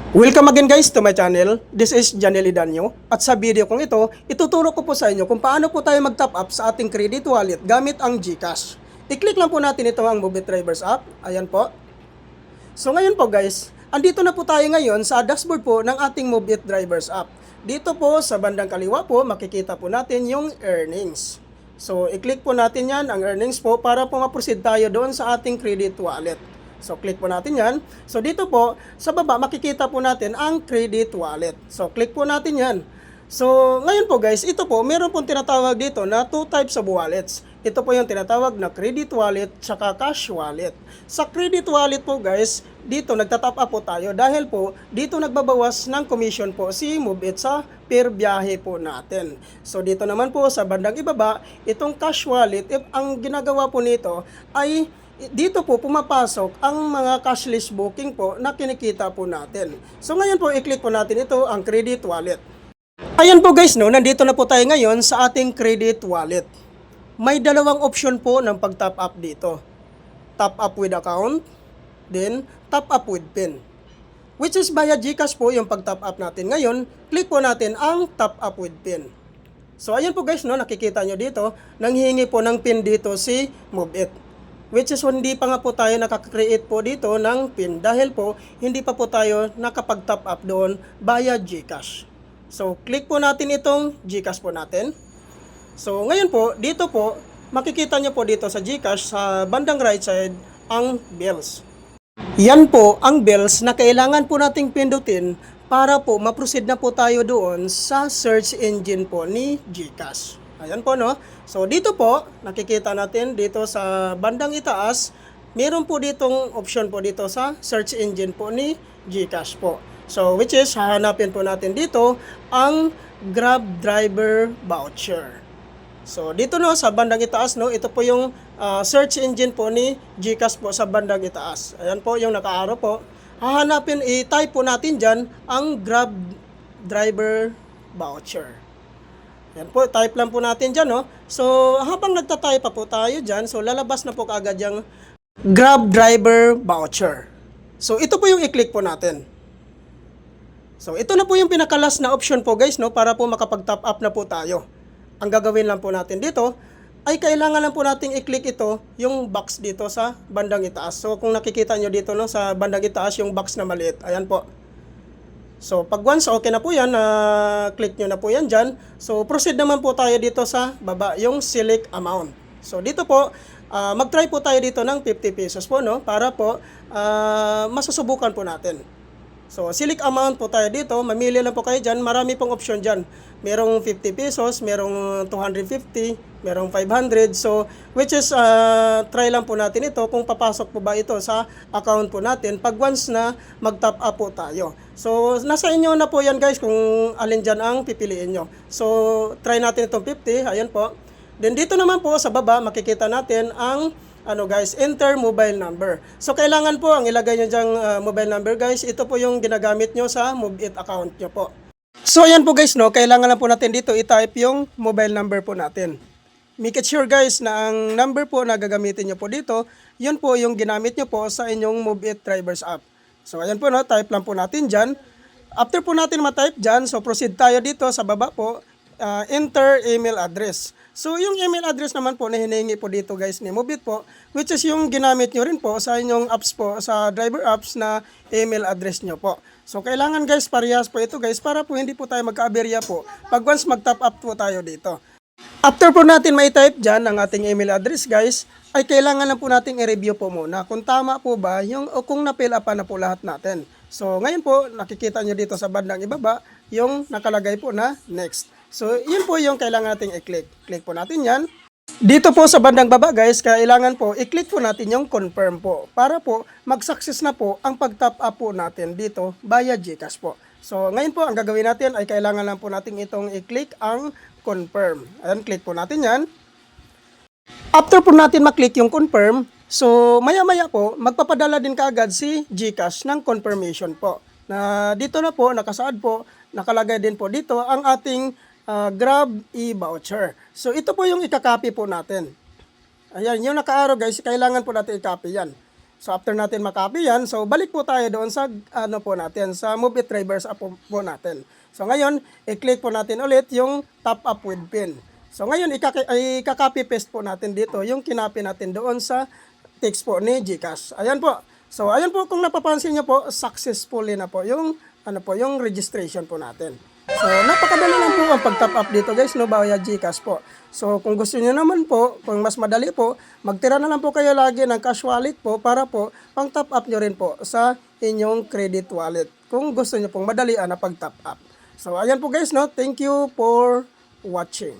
Welcome again guys to my channel. This is Janely Danyo. At sa video kong ito, ituturo ko po sa inyo kung paano po tayo mag-top up sa ating credit wallet gamit ang GCash. I-click lang po natin ito ang Mobit Drivers app. Ayan po. So ngayon po guys, andito na po tayo ngayon sa dashboard po ng ating Mobit Drivers app. Dito po sa bandang kaliwa po, makikita po natin yung earnings. So i-click po natin yan, ang earnings po, para po ma-proceed tayo doon sa ating credit wallet. So, click po natin yan. So, dito po, sa baba, makikita po natin ang credit wallet. So, click po natin yan. So, ngayon po guys, ito po, meron pong tinatawag dito na two types of wallets. Ito po yung tinatawag na credit wallet tsaka cash wallet. Sa credit wallet po guys, dito nagtatap up po tayo dahil po dito nagbabawas ng commission po si Mobit sa per biyahe po natin. So, dito naman po sa bandang ibaba, itong cash wallet, ang ginagawa po nito ay dito po pumapasok ang mga cashless booking po na kinikita po natin. So ngayon po i-click po natin ito ang credit wallet. Ayan po guys, no, nandito na po tayo ngayon sa ating credit wallet. May dalawang option po ng pag-top up dito. Top up with account, then top up with PIN. Which is via GCash po yung pag-top up natin. Ngayon, click po natin ang top up with PIN. So ayan po guys, no, nakikita nyo dito, nanghihingi po ng PIN dito si Mobit. Which is hindi pa nga po tayo nakaka-create po dito ng PIN dahil po hindi pa po tayo nakapag-top up doon via GCash. So, click po natin itong GCash po natin. So, ngayon po, dito po, makikita nyo po dito sa GCash sa bandang right side ang bills. Yan po ang bills na kailangan po nating pindutin para po ma-proceed na po tayo doon sa search engine po ni GCash. Ayan po, no? So, dito po, nakikita natin dito sa bandang itaas, meron po ditong option po dito sa search engine po ni GCash po. So, which is, hahanapin po natin dito ang Grab Driver Voucher. So, dito no, sa bandang itaas, no, ito po yung search engine po ni GCash po sa bandang itaas. Ayan po yung naka-arrow po. Hahanapin, i-type po natin dyan ang Grab Driver Voucher. Yan po, type lang po natin dyan, no? So, habang nagtatype pa po tayo dyan, so lalabas na po kaagad yung Grab Driver Voucher. So, ito po yung i-click po natin. So, ito na po yung pinakalas na option po guys, no? Para po makapag-top up na po tayo. Ang gagawin lang po natin dito, ay kailangan lang po nating i-click ito, yung box dito sa bandang itaas. So, kung nakikita nyo dito, no? Sa bandang itaas, yung box na maliit. Ayan po. So, pag once okay na po yan, click nyo na po yan dyan. So, proceed naman po tayo dito sa baba, yung select amount. So, dito po, mag-try po tayo dito ng 50 pesos po, no? Para po, masusubukan po natin. So, select amount po tayo dito. Mamili lang po kayo dyan. Marami pong option dyan. Merong 50 pesos, merong 250, merong 500. So, which is, try lang po natin ito kung papasok po ba ito sa account po natin pag once na mag-top up po tayo. So, nasa inyo na po yan guys kung alin dyan ang pipiliin nyo. So, try natin itong 50. Ayan po. Then, dito naman po sa baba, makikita natin ang enter mobile number. So, kailangan po ang ilagay nyo dyang mobile number guys. Ito po yung ginagamit nyo sa Mobit account nyo po. So, ayan po guys, no, kailangan lang po natin dito i-type yung mobile number po natin. Make it sure guys na ang number po na gagamitin nyo po dito, yun po yung ginamit nyo po sa inyong Mobit Drivers app. So, ayan po, no, type lang po natin dyan. After po natin ma-type dyan, so proceed tayo dito sa baba po, enter email address. So, yung email address naman po na hinihingi po dito guys ni Mobit po, which is yung ginamit nyo rin po sa inyong apps po, sa driver apps na email address nyo po. So, kailangan guys, parehas po ito guys, para po hindi po tayo magka-aberya po pag once mag-top up po tayo dito. After po natin may type dyan ang ating email address guys, ay kailangan lang po nating i-review po muna kung tama po ba yung, o kung na-fill up na po lahat natin. So, ngayon po, nakikita nyo dito sa bandang ibaba, yung nakalagay po na next. So, yun po yung kailangan nating i-click. Click po natin yan. Dito po sa bandang baba guys, kailangan po i-click po natin yung confirm po para po mag-success na po ang pag-top up po natin dito via GCash po. So, ngayon po, ang gagawin natin ay kailangan lang po natin itong i-click ang confirm. Ayan, click po natin yan. After po natin maklik yung confirm, so maya-maya po, magpapadala din kaagad si GCash ng confirmation po. Na dito na po, nakasaad po, nakalagay din po dito ang ating Grab e-voucher. So, ito po yung ikakopy po natin. Ayan, yung naka-arrow guys, kailangan po natin i-copy yan. So after natin makopy yan, so balik po tayo doon sa ano po natin, sa Move It Reverse Up po natin. So ngayon, i-click po natin ulit yung top up with pin. So ngayon, i-copy paste po natin dito yung kinapi natin doon sa text po ni GCash. Ayan po. So ayan po, kung napapansin niyo po, successfully na po yung ano po, yung registration po natin. So, napakadali lang po ang pag-top up dito guys, no, via GCash po. So, kung gusto niyo naman po, kung mas madali po, magtira na lang po kayo lagi ng cash wallet po para po pang top up nyo rin po sa inyong credit wallet. Kung gusto niyo pong madalian na pag-top up. So, ayan po guys, no. Thank you for watching.